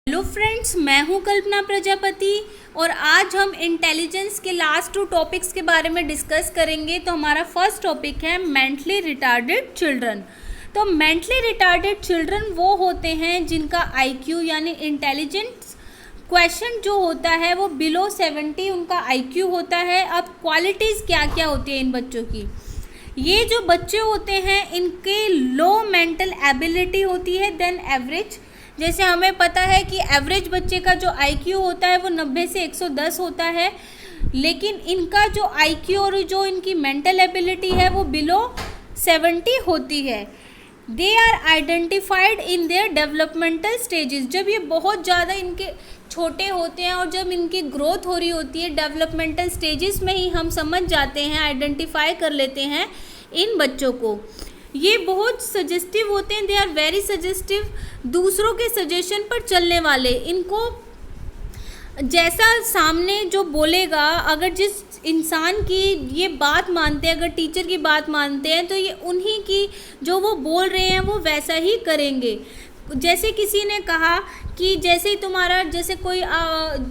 Hello friends, मैं हूं कल्पना प्रजापति और आज हम इंटेलिजेंस के लास्ट 2 टॉपिक्स के बारे में डिस्कस करेंगे। तो हमारा फर्स्ट टॉपिक है मेंटली रिटार्डेड चिल्ड्रन। तो मेंटली रिटार्डेड चिल्ड्रन वो होते हैं जिनका आईक्यू यानी इंटेलिजेंस क्वेश्चन जो होता है वो बिलो 70 उनका आईक्यू होता है। अब क्वालिटीज़ क्या क्या होती है इन बच्चों की। ये जो बच्चे होते हैं इनके लो मेंटल एबिलिटी होती है देन एवरेज। जैसे हमें पता है कि एवरेज बच्चे का जो आईक्यू होता है वो 90 से 110 होता है, लेकिन इनका जो आईक्यू और जो इनकी मेंटल एबिलिटी है वो बिलो 70 होती है। They are identified in their developmental stages. जब ये बहुत ज़्यादा इनके छोटे होते हैं और जब इनकी ग्रोथ हो रही होती है डेवलपमेंटल स्टेजेस में ही हम समझ जाते हैं, आइडेंटिफाई कर लेते हैं इन बच्चों को। ये बहुत सजेस्टिव होते हैं, दे आर वेरी सजेस्टिव, दूसरों के सजेशन पर चलने वाले। इनको जैसा सामने जो बोलेगा, अगर जिस इंसान की ये बात मानते हैं, अगर टीचर की बात मानते हैं तो ये उन्हीं की जो वो बोल रहे हैं वो वैसा ही करेंगे। जैसे किसी ने कहा कि जैसे ही तुम्हारा जैसे कोई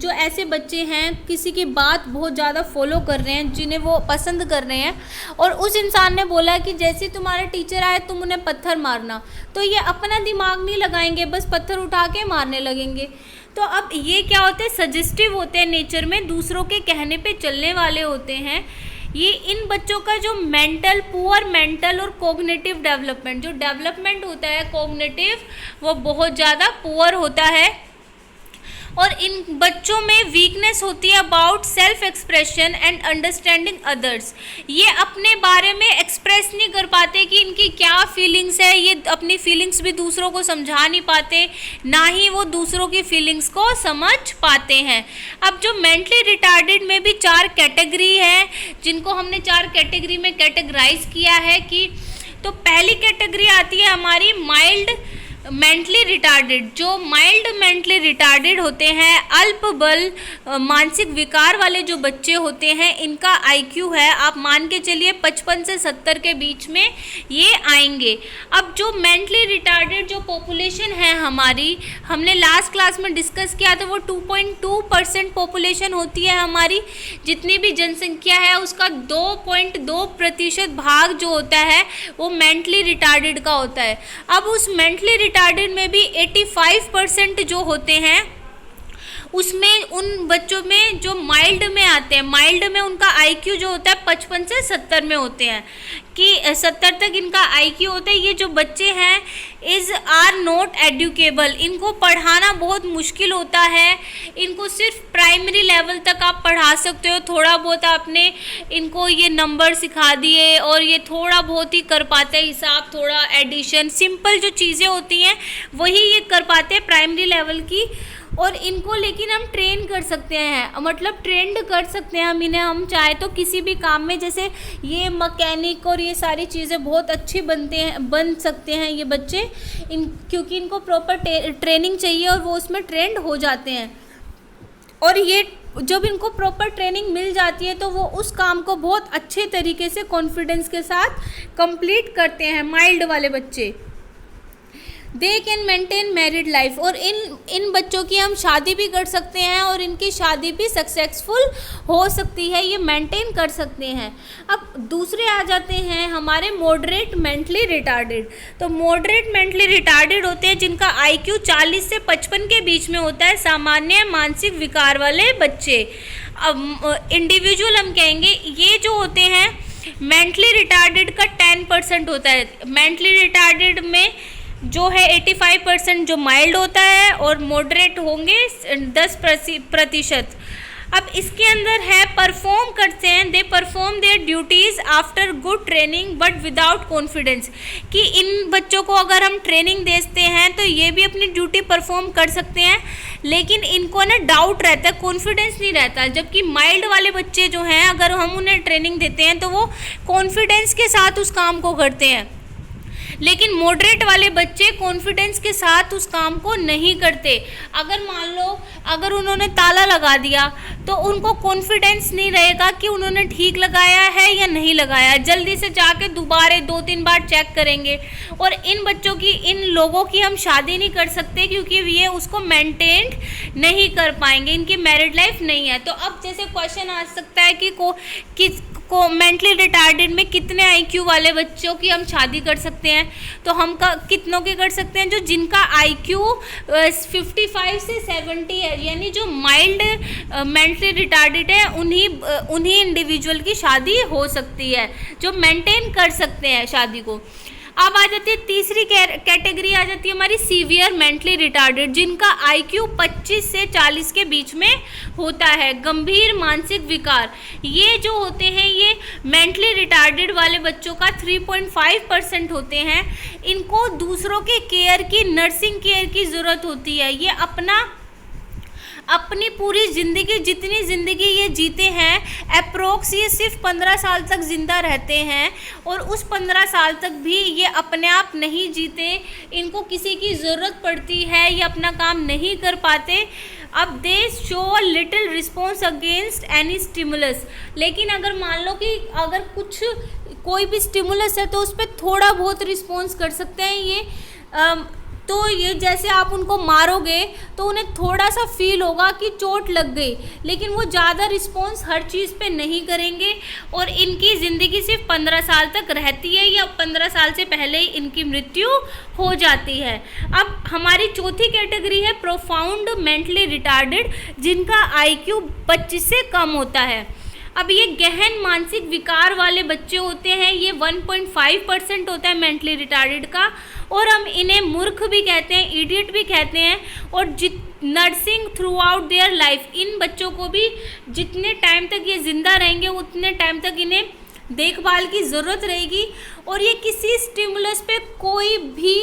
जो ऐसे बच्चे हैं किसी की बात बहुत ज़्यादा फॉलो कर रहे हैं, जिन्हें वो पसंद कर रहे हैं, और उस इंसान ने बोला कि जैसे ही तुम्हारा टीचर आए तुम उन्हें पत्थर मारना, तो ये अपना दिमाग नहीं लगाएंगे, बस पत्थर उठा के मारने लगेंगे। तो अब ये क्या होते हैं, सजेस्टिव होते हैं नेचर में, दूसरों के कहने पे चलने वाले होते हैं। ये इन बच्चों का जो पुअर मेंटल और कोग्निटिव डेवलपमेंट, जो डेवलपमेंट होता है कोग्निटिव, वो बहुत ज़्यादा पुअर होता है। और इन बच्चों में वीकनेस होती है about self expression and understanding others. ये अपने बारे में एक्सप्रेस नहीं कर पाते कि इनकी क्या फीलिंग्स है, ये अपनी फीलिंग्स भी दूसरों को समझा नहीं पाते, ना ही वो दूसरों की फीलिंग्स को समझ पाते हैं। अब जो मेंटली रिटार्डेड में भी 4 कैटेगरी है, जिनको हमने 4 कैटेगरी में कैटेगराइज किया है कि तो पहली कैटेगरी आती है हमारी माइल्ड मेंटली रिटार्डेड। जो माइल्ड मेंटली रिटार्डेड होते हैं, अल्प बल मानसिक विकार वाले जो बच्चे होते हैं, इनका आईक्यू है, आप मान के चलिए 55 से 70 के बीच में ये आएंगे। अब जो मेंटली रिटार्डेड जो पॉपुलेशन है हमारी, हमने लास्ट क्लास में डिस्कस किया था, वो 2.2% पॉपुलेशन होती है हमारी। जितनी भी जनसंख्या है उसका 2.2% भाग जो होता है वो मेंटली रिटार्डेड का होता है। अब उस मेंटली रिटार्डेड में भी 85% जो होते हैं उसमें उन बच्चों में जो माइल्ड में आते हैं, माइल्ड में उनका आईक्यू जो होता है 55 से 70 में होते हैं, कि 70 तक इनका आईक्यू होता है। ये जो बच्चे हैं आर नॉट एडुकेबल, इनको पढ़ाना बहुत मुश्किल होता है। इनको सिर्फ प्राइमरी लेवल तक आप पढ़ा सकते हो, थोड़ा बहुत आपने इनको ये नंबर सिखा दिए और ये थोड़ा बहुत ही कर पाते हैं, हिसाब, थोड़ा एडिशन, सिंपल जो चीज़ें होती हैं वही ये कर पाते हैं प्राइमरी लेवल की। और इनको लेकिन हम ट्रेन कर सकते हैं, मतलब ट्रेंड कर सकते हैं हम इन्हें, हम चाहे तो किसी भी काम में, जैसे ये मैकेनिक और ये सारी चीज़ें बहुत अच्छी बन सकते हैं ये बच्चे, क्योंकि इनको प्रॉपर ट्रेनिंग चाहिए और वो उसमें ट्रेंड हो जाते हैं। और ये जब इनको प्रॉपर ट्रेनिंग मिल जाती है तो वो उस काम को बहुत अच्छे तरीके से कॉन्फिडेंस के साथ कंप्लीट करते हैं, माइल्ड वाले बच्चे। They can maintain married life, और इन बच्चों की हम शादी भी कर सकते हैं और इनकी शादी भी सक्सेसफुल हो सकती है, ये मेंटेन कर सकते हैं। अब दूसरे आ जाते हैं हमारे मॉडरेट मेंटली रिटार्डेड। तो मॉडरेट मेंटली रिटार्डेड होते हैं जिनका आईक्यू 40 से 55 के बीच में होता है, सामान्य मानसिक विकार वाले बच्चे। अब इंडिविजुअल हम कहेंगे, ये जो होते हैं मेंटली रिटार्डेड का 10% होता है। मेंटली रिटार्डेड में जो है 85% जो माइल्ड होता है और मॉडरेट होंगे 10%। अब इसके अंदर है परफॉर्म करते हैं, they perform their duties after good training but without confidence, कि इन बच्चों को अगर हम ट्रेनिंग देते हैं तो ये भी अपनी ड्यूटी परफॉर्म कर सकते हैं, लेकिन इनको ना डाउट रहता है, कॉन्फिडेंस नहीं रहता। जबकि माइल्ड वाले बच्चे जो हैं, अगर हम उन्हें ट्रेनिंग देते हैं तो वो कॉन्फिडेंस के साथ उस काम को करते हैं। लेकिन मॉडरेट वाले बच्चे कॉन्फिडेंस के साथ उस काम को नहीं करते। अगर मान लो अगर उन्होंने ताला लगा दिया तो उनको कॉन्फिडेंस नहीं रहेगा कि उन्होंने ठीक लगाया है या नहीं लगाया, जल्दी से जाके दोबारा 2-3 बार चेक करेंगे। और इन बच्चों की, इन लोगों की हम शादी नहीं कर सकते क्योंकि ये उसको मेंटेन नहीं कर पाएंगे, इनकी मैरिड लाइफ नहीं है। तो अब जैसे क्वेश्चन आ सकता है कि मेंटली रिटार्डेड में कितने आईक्यू वाले बच्चों की हम शादी कर सकते हैं, तो हम कितनों के कर सकते हैं, जो जिनका आईक्यू 55 से 70 है, यानी जो माइल्ड मेंटली रिटार्डेड है उन्हीं इंडिविजुअल की शादी हो सकती है, जो मेंटेन कर सकते हैं शादी को। अब आ जाती है तीसरी कैटेगरी, आ जाती है हमारी सीवियर मेंटली रिटार्डेड, जिनका आईक्यू 25 से 40 के बीच में होता है। गंभीर मानसिक विकार, ये जो होते हैं ये मेंटली रिटार्डेड वाले बच्चों का 3.5% होते हैं। इनको दूसरों के केयर की, नर्सिंग केयर की ज़रूरत होती है। ये अपनी पूरी ज़िंदगी, जितनी ज़िंदगी ये जीते हैं, अप्रोक्स ये सिर्फ 15 साल तक ज़िंदा रहते हैं, और उस 15 साल तक भी ये अपने आप नहीं जीते, इनको किसी की ज़रूरत पड़ती है, ये अपना काम नहीं कर पाते। अब दे show little response against any stimulus, लेकिन अगर मान लो कि अगर कोई भी स्टिमुलस है तो उस पर थोड़ा बहुत रिस्पॉन्स कर सकते हैं ये। तो ये जैसे आप उनको मारोगे तो उन्हें थोड़ा सा फील होगा कि चोट लग गई, लेकिन वो ज़्यादा रिस्पॉन्स हर चीज़ पे नहीं करेंगे, और इनकी ज़िंदगी सिर्फ 15 साल तक रहती है, या 15 साल से पहले ही इनकी मृत्यु हो जाती है। अब हमारी चौथी कैटेगरी है प्रोफाउंड मेंटली रिटार्डेड, जिनका आईक्यू 25 से कम होता है। अब ये गहन मानसिक विकार वाले बच्चे होते हैं, ये 1.5% होता है मेंटली रिटार्डेड का, और हम इन्हें मूर्ख भी कहते हैं, इडियट भी कहते हैं। और nursing throughout their life, इन बच्चों को भी जितने टाइम तक ये ज़िंदा रहेंगे उतने टाइम तक इन्हें देखभाल की ज़रूरत रहेगी, और ये किसी स्टिमुलस पे कोई भी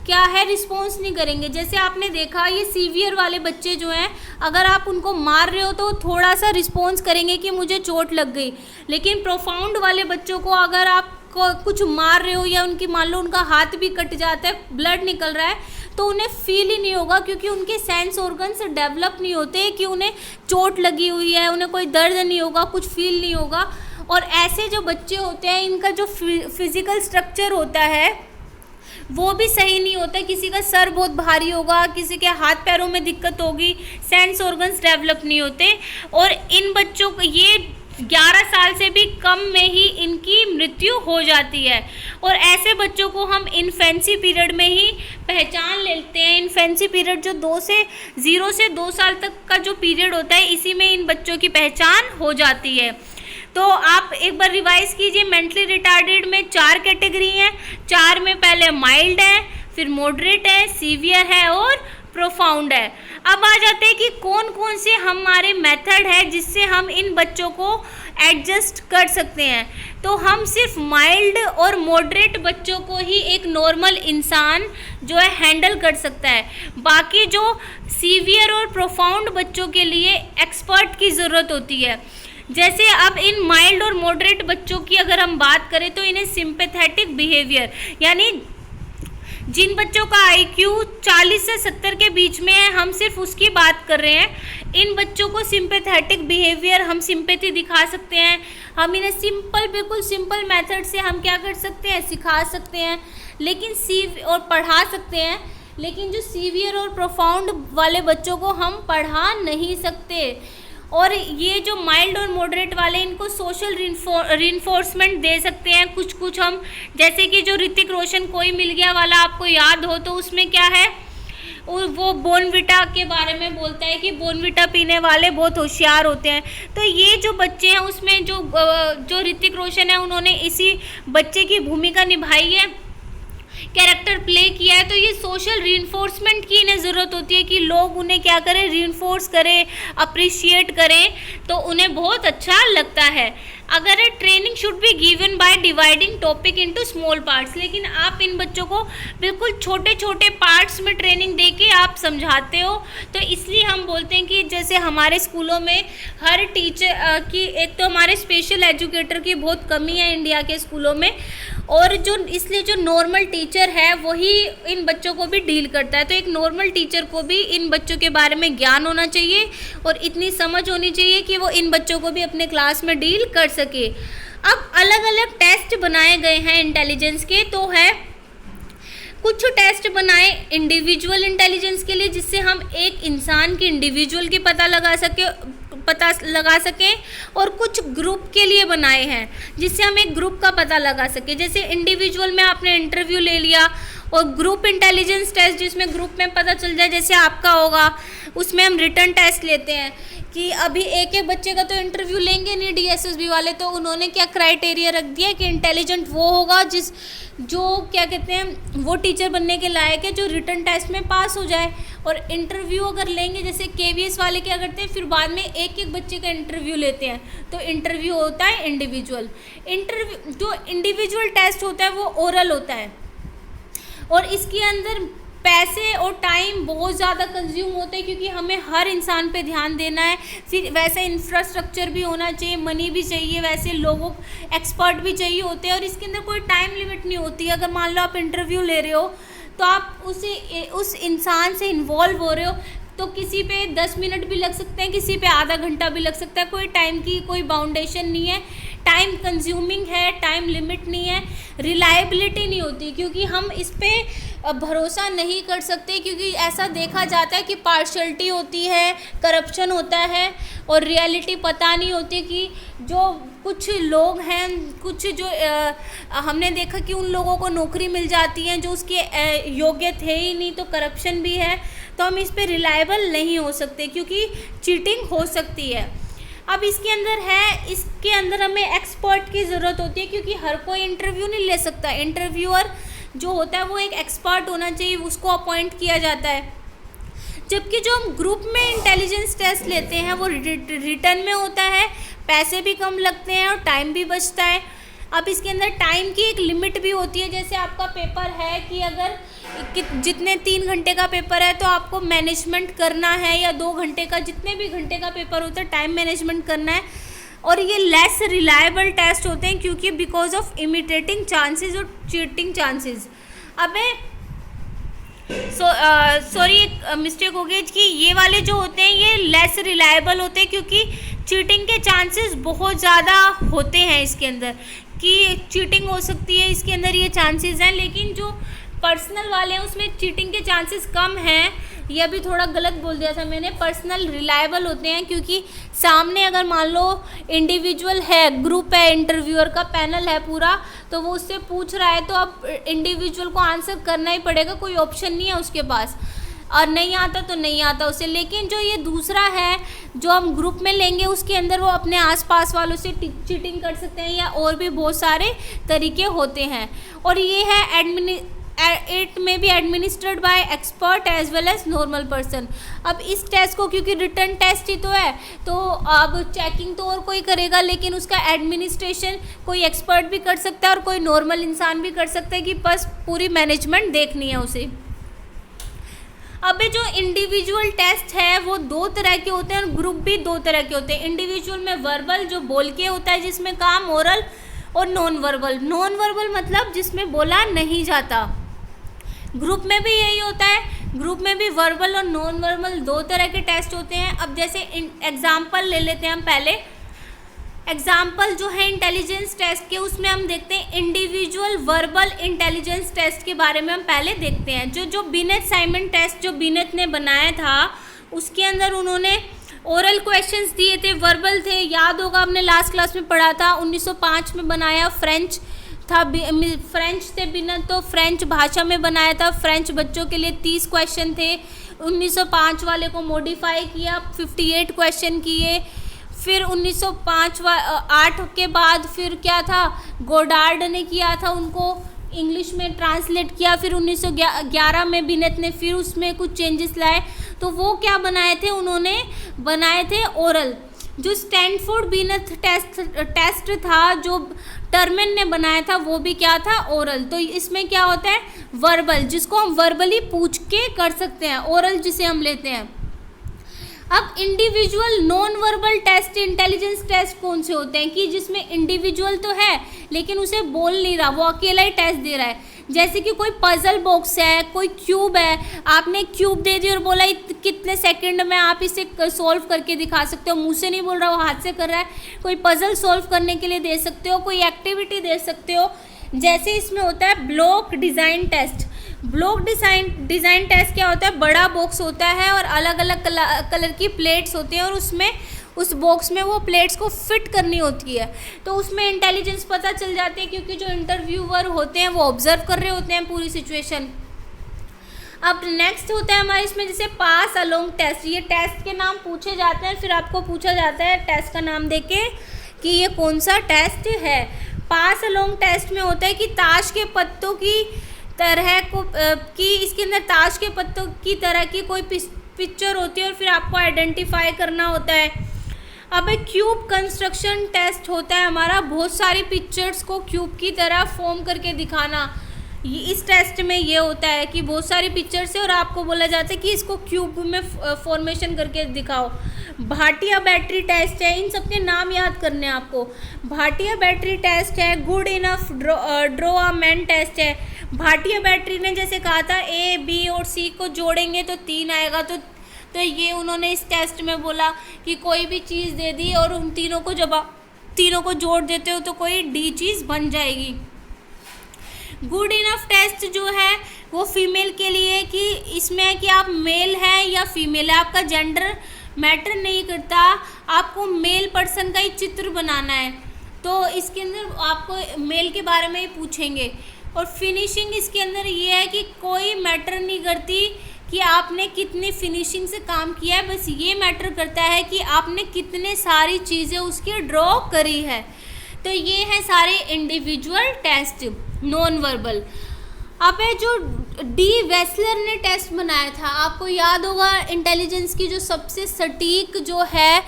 क्या है रिस्पॉन्स नहीं करेंगे। जैसे आपने देखा ये सीवियर वाले बच्चे जो हैं, अगर आप उनको मार रहे हो तो थोड़ा सा रिस्पॉन्स करेंगे कि मुझे चोट लग गई, लेकिन प्रोफाउंड वाले बच्चों को अगर आप कुछ मार रहे हो या उनकी मान लो उनका हाथ भी कट जाता है, ब्लड निकल रहा है, तो उन्हें फील ही नहीं होगा, क्योंकि उनके सेंस ऑर्गन्स डेवलप नहीं होते कि उन्हें चोट लगी हुई है, उन्हें कोई दर्द नहीं होगा, कुछ फील नहीं होगा। और ऐसे जो बच्चे होते हैं इनका जो फिजिकल स्ट्रक्चर होता है वो भी सही नहीं होता, किसी का सर बहुत भारी होगा, किसी के हाथ पैरों में दिक्कत होगी, सेंस ऑर्गन्स डेवलप नहीं होते। और इन बच्चों को ये 11 साल से भी कम में ही इनकी मृत्यु हो जाती है, और ऐसे बच्चों को हम इन्फेंसी पीरियड में ही पहचान लेते हैं। इन्फेंसी पीरियड जो 0 से 2 साल तक का जो पीरियड होता है, इसी में इन बच्चों की पहचान हो जाती है। तो आप एक बार रिवाइज कीजिए, मेंटली रिटार्डेड में 4 कैटेगरी हैं। 4 में पहले माइल्ड है, फिर मॉडरेट है, सीवियर है और प्रोफाउंड है। अब आ जाते हैं कि कौन कौन से हमारे मेथड है जिससे हम इन बच्चों को एडजस्ट कर सकते हैं। तो हम सिर्फ माइल्ड और मॉडरेट बच्चों को ही एक नॉर्मल इंसान जो है हैंडल कर सकता है, बाकी जो सीवियर और प्रोफाउंड बच्चों के लिए एक्सपर्ट की ज़रूरत होती है। जैसे अब इन माइल्ड और मॉडरेट बच्चों की अगर हम बात करें तो इन्हें सिंपैथेटिक बिहेवियर, यानी जिन बच्चों का आईक्यू 40 से 70 के बीच में है, हम सिर्फ उसकी बात कर रहे हैं। इन बच्चों को सिंपैथेटिक बिहेवियर, हम सिंपैथी दिखा सकते हैं, हम इन्हें बिल्कुल सिंपल मेथड से हम क्या कर सकते हैं, सिखा सकते हैं, लेकिन और पढ़ा सकते हैं। लेकिन जो सीवियर और प्रोफाउंड वाले बच्चों को हम पढ़ा नहीं सकते। और ये जो माइल्ड और मॉडरेट वाले, इनको सोशल रिइंफोर्समेंट दे सकते हैं कुछ हम, जैसे कि जो ऋतिक रोशन कोई मिल गया वाला आपको याद हो, तो उसमें क्या है, वो बोर्नविटा के बारे में बोलता है कि बोर्नविटा पीने वाले बहुत होशियार होते हैं। तो ये जो बच्चे हैं उसमें जो ऋतिक रोशन है, उन्होंने इसी बच्चे की भूमिका निभाई है, कैरेक्टर प्ले किया है। तो ये सोशल रीइंफोर्समेंट की इन्हें ज़रूरत होती है कि लोग उन्हें क्या करें, रीइंफोर्स करें, अप्रिशिएट करें, तो उन्हें बहुत अच्छा लगता है। अगर training should be given by dividing topic into small parts, लेकिन आप इन बच्चों को बिल्कुल छोटे छोटे पार्ट्स में ट्रेनिंग देके आप समझाते हो, तो इसलिए हम बोलते हैं कि जैसे हमारे स्कूलों में हर टीचर की, एक तो हमारे स्पेशल एजुकेटर की बहुत कमी है इंडिया के स्कूलों में, और जो इसलिए जो नॉर्मल टीचर है वही इन बच्चों को भी डील करता है। तो एक नॉर्मल टीचर को भी इन बच्चों के बारे में ज्ञान होना चाहिए और इतनी समझ होनी चाहिए कि वो इन बच्चों को भी अपने क्लास में डील कर सके। अब अलग अलग टेस्ट बनाए गए हैं इंटेलिजेंस के, तो है कुछ टेस्ट बनाए इंडिविजुअल इंटेलिजेंस के लिए, जिससे हम एक इंसान की इंडिविजुअल की पता लगा सकें, और कुछ ग्रुप के लिए बनाए हैं जिससे हम एक ग्रुप का पता लगा सकें। जैसे इंडिविजुअल में आपने इंटरव्यू ले लिया, और ग्रुप इंटेलिजेंस टेस्ट जिसमें ग्रुप में पता चल जाए, जैसे आपका होगा, उसमें हम रिटन टेस्ट लेते हैं कि अभी एक एक बच्चे का तो इंटरव्यू लेंगे नहीं डीएसएसबी वाले, तो उन्होंने क्या क्राइटेरिया रख दिया कि इंटेलिजेंट वो होगा जो क्या कहते हैं वो टीचर बनने के लायक है जो रिटन टेस्ट में पास हो जाए। और इंटरव्यू अगर लेंगे, जैसे केवीएस वाले क्या करते हैं, फिर बाद में एक एक बच्चे का इंटरव्यू लेते हैं, तो इंटरव्यू होता है इंडिविजुअल। जो इंडिविजुअल टेस्ट होता है वो ओरल होता है, और इसके अंदर पैसे और टाइम बहुत ज़्यादा कंज्यूम होते हैं, क्योंकि हमें हर इंसान पे ध्यान देना है। फिर वैसे इंफ्रास्ट्रक्चर भी होना चाहिए, मनी भी चाहिए, वैसे लोगों एक्सपर्ट भी चाहिए होते हैं, और इसके अंदर कोई टाइम लिमिट नहीं होती। अगर मान लो आप इंटरव्यू ले रहे हो तो आप उस इंसान से इन्वॉल्व हो रहे हो, तो किसी पे 10 मिनट भी लग सकते हैं, किसी पे आधा घंटा भी लग सकता है। कोई टाइम की कोई बाउंडेशन नहीं है, टाइम कंज्यूमिंग है, टाइम लिमिट नहीं है, रिलायबिलिटी नहीं होती, क्योंकि हम इस पे भरोसा नहीं कर सकते, क्योंकि ऐसा देखा जाता है कि पार्शलिटी होती है, करप्शन होता है, और रियलिटी पता नहीं होती कि जो कुछ लोग हैं, कुछ जो हमने देखा कि उन लोगों को नौकरी मिल जाती है जो उसके योग्य थे ही नहीं, तो करप्शन भी है। तो हम इस पे रिलायबल नहीं हो सकते, क्योंकि चीटिंग हो सकती है। अब इसके अंदर हमें एक्सपर्ट की ज़रूरत होती है, क्योंकि हर कोई इंटरव्यू नहीं ले सकता। इंटरव्यूअर जो होता है वो एक एक्सपर्ट होना चाहिए, उसको अपॉइंट किया जाता है। जबकि जो हम ग्रुप में इंटेलिजेंस टेस्ट लेते हैं वो रिटर्न में होता है, पैसे भी कम लगते हैं और टाइम भी बचता है। अब इसके अंदर टाइम की एक लिमिट भी होती है, जैसे आपका पेपर है कि अगर जितने 3 घंटे का पेपर है तो आपको मैनेजमेंट करना है, या 2 घंटे का, जितने भी घंटे का पेपर होता है टाइम मैनेजमेंट करना है। और ये लेस रिलायबल टेस्ट होते हैं, क्योंकि बिकॉज ऑफ इमिटेटिंग चांसेस और चीटिंग चांसेस। सॉरी एक मिस्टेक हो गई कि ये वाले जो होते हैं ये लेस रिलायबल होते हैं, क्योंकि चीटिंग के चांसेस बहुत ज़्यादा होते हैं इसके अंदर, कि चीटिंग हो सकती है, इसके अंदर ये चांसेस हैं। लेकिन जो पर्सनल वाले हैं उसमें चीटिंग के चांसेस कम हैं। यह भी थोड़ा गलत बोल दिया था मैंने, पर्सनल रिलायबल होते हैं, क्योंकि सामने अगर मान लो इंडिविजुअल है, ग्रुप है, इंटरव्यूअर का पैनल है पूरा, तो वो उससे पूछ रहा है, तो अब इंडिविजुअल को आंसर करना ही पड़ेगा, कोई ऑप्शन नहीं है उसके पास, और नहीं आता तो नहीं आता उसे। लेकिन जो ये दूसरा है जो हम ग्रुप में लेंगे, उसके अंदर वो अपने आसपास वालों से चीटिंग कर सकते हैं, या और भी बहुत सारे तरीके होते हैं। और ये है it may be administered by expert as well as normal person. अब इस टेस्ट को, क्योंकि रिटन टेस्ट ही तो है, तो अब चेकिंग तो और कोई करेगा, लेकिन उसका एडमिनिस्ट्रेशन कोई एक्सपर्ट भी कर सकता है और कोई नॉर्मल इंसान भी कर सकता है, कि बस पूरी मैनेजमेंट देखनी है उसे। अब जो इंडिविजुअल टेस्ट है वो 2 तरह के होते हैं, और ग्रुप भी 2 तरह के होते हैं। इंडिविजुअल में वर्बल जो बोल के होता है जिसमें काम, ओरल, और नॉन वर्बल। नॉन वर्बल मतलब जिसमें बोला नहीं जाता। ग्रुप में भी यही होता है, ग्रुप में भी वर्बल और नॉन वर्बल 2 तरह के टेस्ट होते हैं। अब जैसे एग्जाम्पल ले लेते हैं हम पहले। एग्जाम्पल जो है इंटेलिजेंस टेस्ट के, उसमें हम देखते हैं इंडिविजुअल वर्बल इंटेलिजेंस टेस्ट के बारे में हम पहले देखते हैं। जो बीनेट साइमन टेस्ट जो बीनेट ने बनाया था, उसके अंदर उन्होंने ओरल क्वेश्चंस दिए थे, वर्बल थे, याद होगा हमने लास्ट क्लास में पढ़ा था। 1905 में बनाया, फ्रेंच था, फ्रेंच थे बीनेट, तो फ्रेंच भाषा में बनाया था। फ्रेंच बच्चों के लिए 30 क्वेश्चन थे। 1905 वाले को मॉडिफाई किया, 58 क्वेश्चन किए। फिर 1908 के बाद फिर क्या था, गोडार्ड ने किया था, उनको इंग्लिश में ट्रांसलेट किया। फिर 1911 में बीनेट ने फिर उसमें कुछ चेंजेस लाए। तो वो क्या बनाए थे, उन्होंने बनाए थे ओरल, जो स्टैनफोर्ड बिनेट टेस्ट था जो टर्मेन ने बनाया था वो भी क्या था, ओरल। तो इसमें क्या होता है, वर्बल, जिसको हम वर्बली पूछ के कर सकते हैं, ओरल जिसे हम लेते हैं। अब individual non verbal test, intelligence test कौन से होते हैं कि जिसमें इंडिविजुअल तो है लेकिन उसे बोल नहीं रहा, वो अकेला ही टेस्ट दे रहा है। जैसे कि कोई पजल बॉक्स है, कोई क्यूब है, आपने क्यूब दे दी और बोला कितने सेकंड में आप इसे सॉल्व करके दिखा सकते हो, मुंह से नहीं बोल रहा, वो हाथ से कर रहा है। कोई पजल सॉल्व करने के लिए दे सकते हो, कोई एक्टिविटी दे सकते हो। जैसे इसमें होता है block design test. Block design test क्या होता है, बड़ा बॉक्स होता है और अलग अलग कलर की प्लेट्स होती हैं और उसमें उस बॉक्स में वो प्लेट्स को फिट करनी होती है। तो उसमें इंटेलिजेंस पता चल जाती है क्योंकि जो इंटरव्यूअर होते हैं वो ऑब्जर्व कर रहे होते हैं पूरी सिचुएशन। अब नेक्स्ट होता है हमारे इसमें जैसे पास अलोंग टेस्ट। ये टेस्ट के नाम पूछे जाते हैं, फिर आपको पूछा जाता है टेस्ट का नाम देके कि ये कौन सा टेस्ट है। पास अलोंग टेस्ट में होता है कि ताश के पत्तों की तरह को कि इसके अंदर ताश के पत्तों की तरह की कोई पिक्चर होती है और फिर आपको आइडेंटिफाई करना होता है। अब एक क्यूब कंस्ट्रक्शन टेस्ट होता है हमारा, बहुत सारी पिक्चर्स को क्यूब की तरह फॉर्म करके दिखाना। इस टेस्ट में ये होता है कि बहुत सारी पिक्चर्स है और आपको बोला जाता है कि इसको क्यूब में फॉर्मेशन करके दिखाओ। भाटिया बैटरी टेस्ट है, इन सब के नाम याद करने हैं आपको। भाटिया बैटरी टेस्ट है, Goodenough draw a man test है। भाटिया बैटरी ने जैसे कहा था ए बी और सी को जोड़ेंगे तो 3 आएगा, तो ये उन्होंने इस टेस्ट में बोला कि कोई भी चीज़ दे दी और उन तीनों को जब आप तीनों को जोड़ देते हो तो कोई डी चीज़ बन जाएगी। गुड इनफ टेस्ट जो है वो फीमेल के लिए कि इसमें है कि आप मेल हैं या फीमेल है, आपका जेंडर मैटर नहीं करता, आपको मेल पर्सन का ही चित्र बनाना है। तो इसके अंदर आपको मेल के बारे में ही पूछेंगे। और फिनिशिंग इसके अंदर ये है कि कोई मैटर नहीं करती कि आपने कितनी फिनिशिंग से काम किया है, बस ये मैटर करता है कि आपने कितने सारी चीज़ें उसकी ड्रॉ करी है। तो ये है सारे इंडिविजुअल टेस्ट नॉन वर्बल। अब है जो डी वेसलर ने टेस्ट बनाया था, आपको याद होगा इंटेलिजेंस की जो सबसे सटीक जो है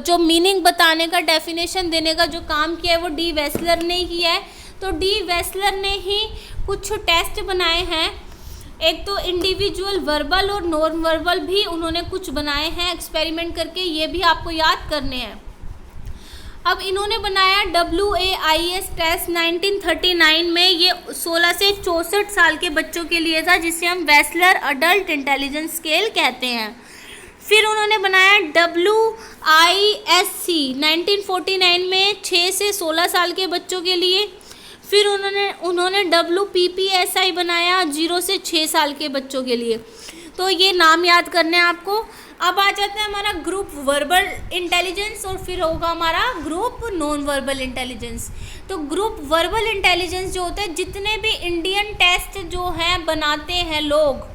जो मीनिंग बताने का, डेफिनेशन देने का जो काम किया है वो डी वेसलर ने ही किया है। तो डी वेसलर ने ही कुछ टेस्ट बनाए हैं, एक तो इंडिविजुअल वर्बल और नॉन वर्बल भी उन्होंने कुछ बनाए हैं एक्सपेरिमेंट करके, ये भी आपको याद करने हैं। अब इन्होंने बनाया WAIS टेस्ट 1939 में, ये 16 से 64 साल के बच्चों के लिए था जिसे हम वेसलर अडल्ट इंटेलिजेंस स्केल कहते हैं। फिर उन्होंने बनाया WISC 1949 में 6 से 16 साल के बच्चों के लिए। फिर उन्होंने WPPSI बनाया 0 से 6 साल के बच्चों के लिए। तो ये नाम याद करने हैं आपको। अब आ जाता है हमारा ग्रुप वर्बल इंटेलिजेंस और फिर होगा हमारा ग्रुप नॉन वर्बल इंटेलिजेंस। तो ग्रुप वर्बल इंटेलिजेंस जो होता है, जितने भी इंडियन टेस्ट जो हैं बनाते हैं लोग,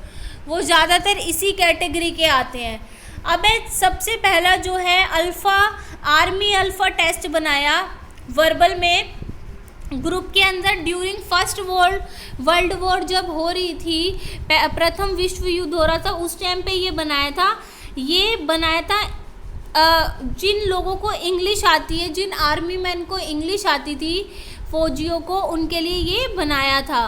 वो ज़्यादातर इसी कैटेगरी के आते हैं। अब सबसे पहला जो है आर्मी अल्फ़ा टेस्ट बनाया वर्बल में ग्रुप के अंदर ड्यूरिंग फर्स्ट वर्ल्ड वॉर जब हो रही थी, प्रथम विश्व युद्ध हो रहा था, उस टाइम पे ये बनाया था। जिन लोगों को इंग्लिश आती है, जिन आर्मी मैन को इंग्लिश आती थी, फौजियों को, उनके लिए ये बनाया था।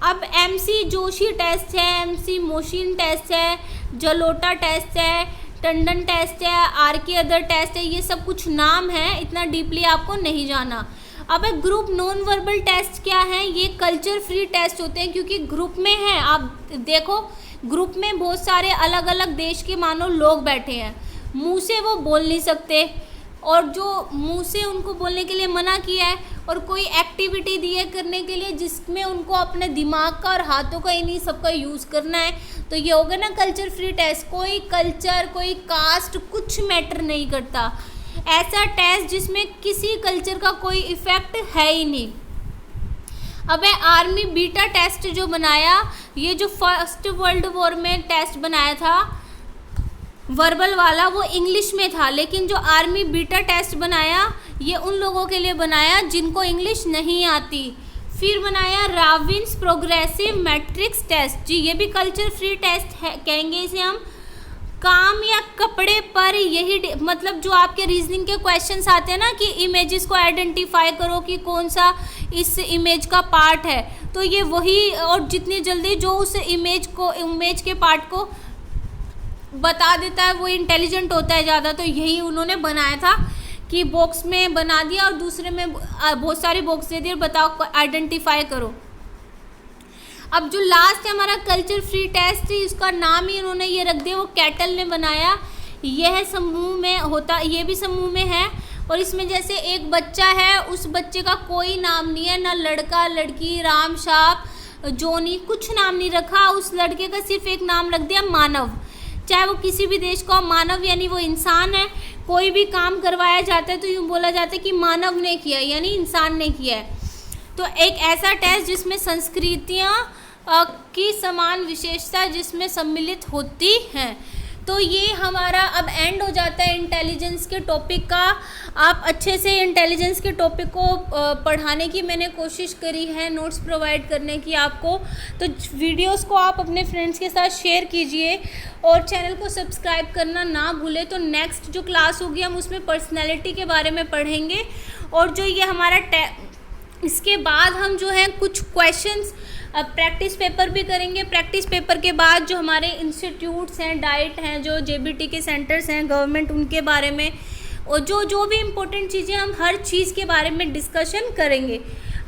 अब MC जोशी टेस्ट है, MC मोशिन टेस्ट है, जलोटा टेस्ट है, टंडन टेस्ट है, RK अदर टेस्ट है, ये सब कुछ नाम है, इतना डीपली आपको नहीं जाना। अब ग्रुप नॉन वर्बल टेस्ट क्या है, ये कल्चर फ्री टेस्ट होते हैं क्योंकि ग्रुप में है। आप देखो ग्रुप में बहुत सारे अलग अलग देश के मानो लोग बैठे हैं, मुंह से वो बोल नहीं सकते और जो मुंह से उनको बोलने के लिए मना किया है और कोई एक्टिविटी दी है करने के लिए जिसमें उनको अपने दिमाग का और हाथों का इन्हीं सबका यूज़ करना है, तो ये होगा ना कल्चर फ्री टेस्ट। कोई कल्चर, कोई कास्ट, कुछ मैटर नहीं करता, ऐसा टेस्ट जिसमें किसी कल्चर का कोई इफेक्ट है ही नहीं। अब आर्मी बीटा टेस्ट जो बनाया, ये जो फर्स्ट वर्ल्ड वॉर में टेस्ट बनाया था वर्बल वाला, वो इंग्लिश में था, लेकिन जो आर्मी बीटा टेस्ट बनाया ये उन लोगों के लिए बनाया जिनको इंग्लिश नहीं आती। फिर बनाया राविन्स प्रोग्रेसिव मैट्रिक्स टेस्ट, जी ये भी कल्चर फ्री टेस्ट है, कहेंगे इसे हम काम या कपड़े पर, यही मतलब जो आपके रीजनिंग के क्वेश्चंस आते हैं ना कि इमेजेस को आइडेंटिफाई करो कि कौन सा इस इमेज का पार्ट है, तो ये वही, और जितनी जल्दी जो उस इमेज के पार्ट को बता देता है वो इंटेलिजेंट होता है ज़्यादा। तो यही उन्होंने बनाया था कि बॉक्स में बना दिया और दूसरे में बहुत सारे बॉक्स दे दिए, बताओ आइडेंटिफाई करो। अब जो लास्ट है हमारा कल्चर फ्री टेस्ट, इसका नाम ही उन्होंने ये रख दिया, वो कैटल ने बनाया। यह समूह में होता, ये भी समूह में है, और इसमें जैसे एक बच्चा है, उस बच्चे का कोई नाम नहीं है, ना लड़का लड़की, राम शाप जोनी, कुछ नाम नहीं रखा। उस लड़के का सिर्फ एक नाम रख दिया, मानव। चाहे वो किसी भी देश का मानव, यानी वो इंसान है। कोई भी काम करवाया जाता है तो यूँ बोला जाता है कि मानव ने किया, यानी इंसान ने किया है। तो एक ऐसा टेस्ट जिसमें संस्कृतियाँ की समान विशेषता जिसमें सम्मिलित होती हैं। तो ये हमारा अब एंड हो जाता है इंटेलिजेंस के टॉपिक का। आप अच्छे से इंटेलिजेंस के टॉपिक को पढ़ाने की मैंने कोशिश करी है, नोट्स प्रोवाइड करने की आपको। तो वीडियोस को आप अपने फ्रेंड्स के साथ शेयर कीजिए और चैनल को सब्सक्राइब करना ना भूलें। तो नेक्स्ट जो क्लास होगी हम उसमें पर्सनैलिटी के बारे में पढ़ेंगे, और जो ये हमारा इसके बाद हम जो है कुछ क्वेश्चंस प्रैक्टिस पेपर भी करेंगे। प्रैक्टिस पेपर के बाद जो हमारे इंस्टीट्यूट्स हैं, डाइट हैं, जो जेबीटी के सेंटर्स हैं गवर्नमेंट, उनके बारे में, और जो भी इम्पोर्टेंट चीज़ें, हम हर चीज़ के बारे में डिस्कशन करेंगे।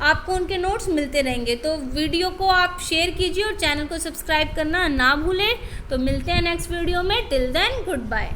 आपको उनके नोट्स मिलते रहेंगे। तो वीडियो को आप शेयर कीजिए और चैनल को सब्सक्राइब करना ना भूलें। तो मिलते हैं नेक्स्ट वीडियो में। Till then good bye.